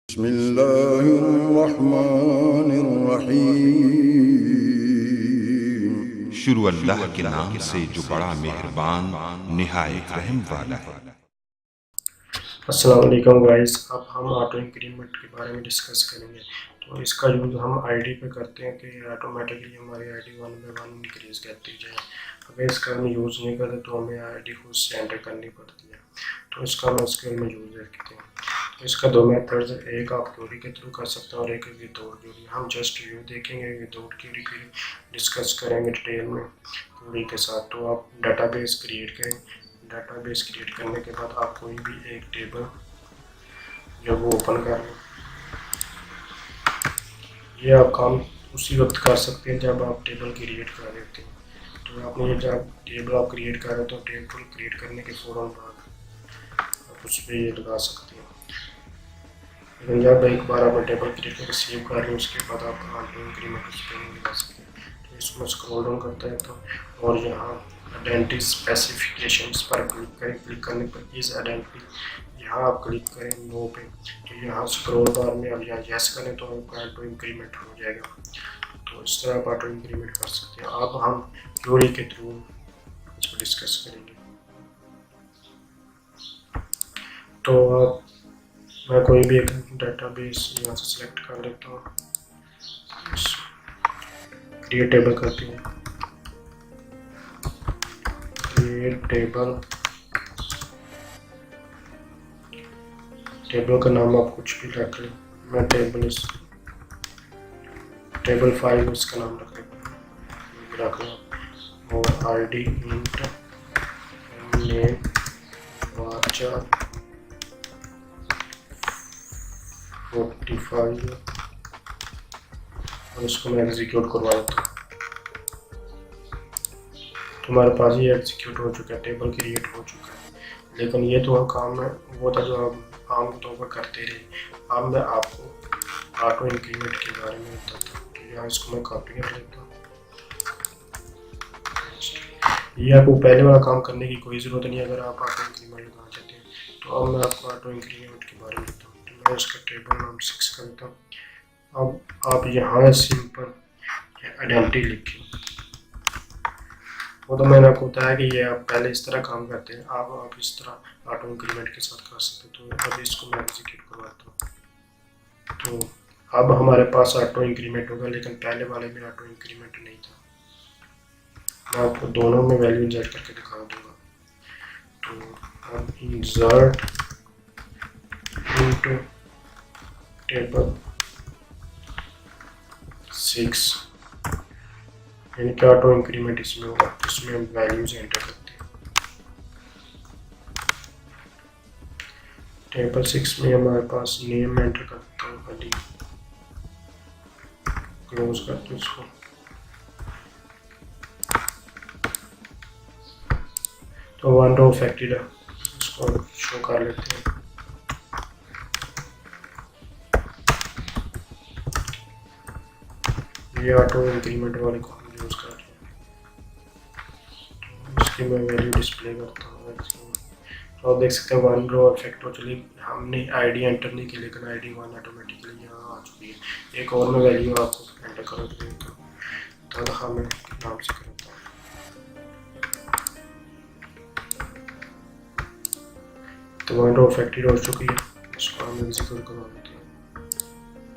बिस्मिल्लाहिर्रहमानिर्रहीम। शुरू अल्लाह के नाम से जो बड़ा मेहरबान निहायत रहम वाला है। अस्सलाम वालेकुम गाइस, अब हम ऑटो इंक्रीमेंट के बारे में डिस्कस करेंगे। तो इसका यूज़ हम आईडी पे करते हैं कि ऑटोमेटिकली हमारी आईडी 1 बाय 1 इंक्रीज़ करती जाए। अगर इसका हम यूज़ नहीं करते तो हमें आईडी खुद से एंटर करनी पड़ती है। तो इसका हम mysql में यूज़ करते हैं। तो इसका दो मेथड्स है, एक आप क्वेरी के थ्रू कर सकते हैं और एक विदाउट क्वेरी। हम जस्ट रिव्यू देखेंगे, विदाउट क्वेरी के डिस्कस करेंगे डिटेल में क्वेरी के साथ। तो आप डाटाबेस क्रिएट करें। डाटाबेस क्रिएट करने के बाद आप कोई भी एक टेबल जब वो ओपन कर लें, ये आप काम उसी वक्त कर सकते हैं जब आप टेबल क्रिएट कर लेते हैं। तो आपने ये जब टेबल आप क्रिएट कर रहे हैं तो टेबल क्रिएट करने के फ़ौरन बाद आप उस पर ये लगा सकते हैं। लेकिन जब एक बार आप टेबल क्रिएट करके सेव कर रहे हैं उसके बाद आप ऑटो इंक्रीमेंट उस पर नहीं लगा सकते। तो इसमें स्क्रॉल डाउन करते हैं तो और यहाँ आइडेंटिटी स्पेसिफिकेशंस पर क्लिक करें। क्लिक करने पर इस आइडेंटिटी यहाँ आप क्लिक करें नो पे। तो यहाँ स्क्रॉल बार में अब यहाँ यस करें तो आपका ऑटो इंक्रीमेंट हो जाएगा। तो इस तरह आप ऑटो इंक्रीमेंट कर सकते हैं। अब हम क्वेरी के थ्रू इसको डिस्कस करेंगे। तो मैं कोई भी एक डाटाबेस यहाँ से सिलेक्ट कर लेता हूँ, क्रिएट टेबल करती हूँ। टेबल का नाम आप कुछ भी रख लें। मैं टेबल 5 इसका नाम रख लें और आईडी इंट नेम वाचा 45 और इसको मैं एग्जीक्यूट करवा देता हूँ। तुम्हारे पास ये एग्जीक्यूट हो चुका है, टेबल क्रिएट हो चुका है। लेकिन ये तो काम है वो था जो आप आम तौर पर करते रहे। अब मैं आपको ऑटो इंक्रीमेंट के बारे में बताता हूँ। तो यहाँ इसको मैं कॉपी कर लेता हूँ। ये आपको पहले वाला काम करने की कोई ज़रूरत नहीं है अगर आप ऑटो इंक्रीमेंट लगाना चाहते हैं। तो अब मैं आपको ऑटो इंक्रीमेंट के बारे में बताता हूँ। तो मैं इसका टेबल नाम 6 कर देता हूँ। अब आप यहाँ सिंपल आइडेंटिटी लिखें। वो तो मैंने आपको बताया कि ये आप पहले इस तरह काम करते हैं, आप इस तरह ऑटो इंक्रीमेंट के साथ कर सकते हैं। तो अब इसको मैं एग्जीक्यूट करवाता हूँ। तो अब हमारे पास ऑटो इंक्रीमेंट होगा, लेकिन पहले वाले में ऑटो इंक्रीमेंट नहीं था। मैं आपको दोनों में वैल्यू इंसर्ट करके दिखा दूंगा। तो अब इंसर्ट इनटू टेबल 6 यानी कि ऑटो इंक्रीमेंट इसमें होगा। इसमें हम वैल्यूज एंटर करते हैं। टेबल 6 में हमारे पास नेम एंटर करता हूँ, अली क्लोज करते हैं इसको। तो 1 रो फैक्टरी है, इसको शो कर लेते हैं। ये ऑटो इंक्रीमेंट वाले को हम यूज़ कर रहे हैं। तो इसकी मैं वैल्यू डिस्प्ले करता हूँ। तो आप देख सकते हैं 1 रो इफेक्ट हो चली। हमने आईडी एंटर नहीं की, लेकिन आईडी 1 ऑटोमेटिकली यहाँ आ चुकी है। एक और मैं वैल्यू आपको एंटर कर देता हूँ, तनख्वाह में नाम से करता हूँ। तो 1 रो फैक्ट्री हो चुकी है, इसको हम एग्जीक्यूट करवा देते हैं।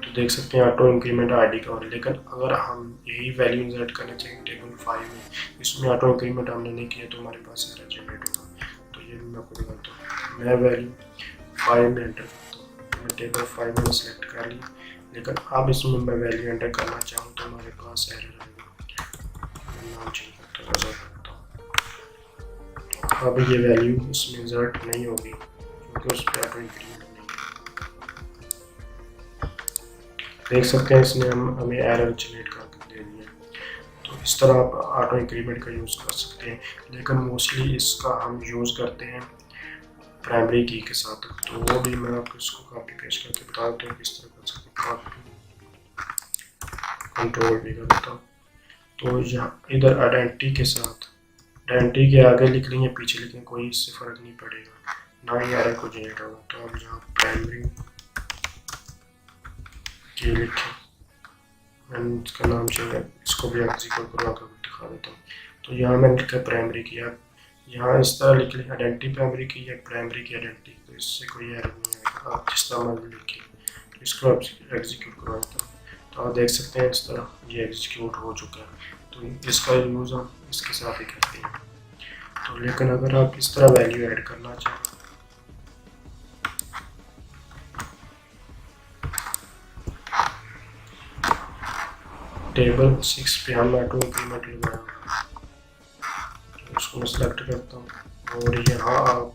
तो देख सकते हैं ऑटो इंक्रीमेंट आईडी का हो। लेकिन अगर हम यही वैल्यू इंसर्ट करना चाहिए टेबल 5 में, इसमें ऑटो इंक्रीमेंट हमने नहीं किया तो हमारे पास एरर जनरेट होगा। तो ये मैं आपको दिखाता हूँ। मैं वैल्यू 5 में एंटर करता हूँ। मैं टेबल 5 में सेलेक्ट कर ली, लेकिन अब इसमें मैं वैल्यू एंटर करना चाहूँ तो हमारे पास एरर आएगा। मैं नाम चेंज करता हूँ। अब ये वैल्यू इसमें इंसर्ट नहीं होगी क्योंकि उस पर ऑटो इंक्रीमेंट नहीं है। देख सकते हैं इसने हमें एरर जनरेट करके दे दिया। तो इस तरह आप ऑटो इंक्रीमेंट का यूज़ कर सकते हैं, लेकिन मोस्टली इसका हम यूज़ करते हैं प्राइमरी की के साथ। तो वो भी मैं आपको इसको कॉपी पेस्ट करके बता देता हूँ किस तरह कर सकते हैं। कॉपी कंट्रोल भी कर देता हूँ। तो यहाँ इधर आइडेंटिटी के साथ आइडेंटिटी के आगे लिख लेंगे पीछे लिख लेंगे, कोई इससे फ़र्क नहीं पड़ेगा, ना ही एरर को जनरेट होगा। तो अब यहाँ प्राइमरी ये लिखें, मैंने इसका नाम चाहिए, इसको भी एग्जीक्यूट करवा कर दिखा देता हूँ। तो यहाँ मैंने लिखा प्राइमरी की, आप यहाँ इस तरह लिख लें आइडेंटिटी प्राइमरी की या प्राइमरी की आइडेंटिटी, तो इससे कोई एरर नहीं आएगा, आप जिस तरह मर्जी लिखें। तो इसको आप एग्जीक्यूट करवा देता हूँ, तो आप देख सकते हैं इस तरह ये एग्जीक्यूट हो चुका है। तो इसका यूज़ हम इसके साथ ही करते हैं। तो लेकिन अगर आप इस तरह वैल्यू ऐड करना चाहें, टेबल 6 पे हम ऑटो इंक्रीमेंट लगाएंगे, तो उसको मैं सेलेक्ट करता हूँ और यहाँ आप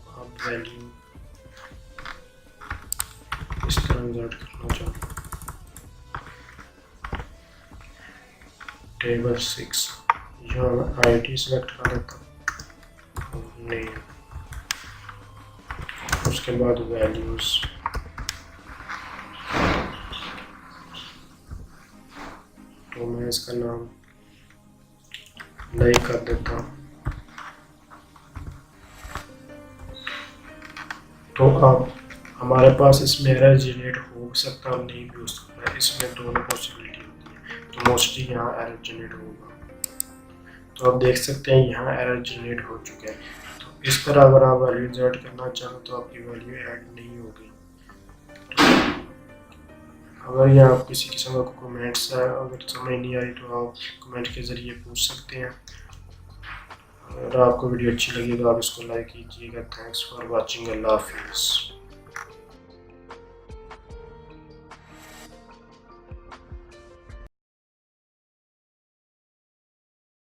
वैल्यू इस तरह इंसर्ट करना चाहूँ, टेबल 6, यहाँ मैं ID सेलेक्ट कर लेता हूँ, नेम, उसके बाद वैल्यूज़, तो मैं इसका नाम नई कर देता हूँ। तो अब हमारे पास इसमें एरर जनरेट हो सकता है और नहीं भी हो सकता है, इसमें दोनों पॉसिबिलिटी होती है। तो मोस्टली यहाँ एरर जनरेट होगा, तो आप देख सकते हैं यहाँ एरर जनरेट हो चुका है। तो इस तरह अगर आप वैल्यू इंसर्ट करना चाहें तो आपकी वैल्यू ऐड नहीं होगी। तो अगर यहाँ आप किसी किस्म का कमेंट्स है, अगर समझ नहीं आई तो आप कमेंट के ज़रिए पूछ सकते हैं। अगर आपको वीडियो अच्छी लगी तो आप इसको लाइक कीजिएगा। थैंक्स फॉर वॉचिंग, अल्लाह हाफिज़।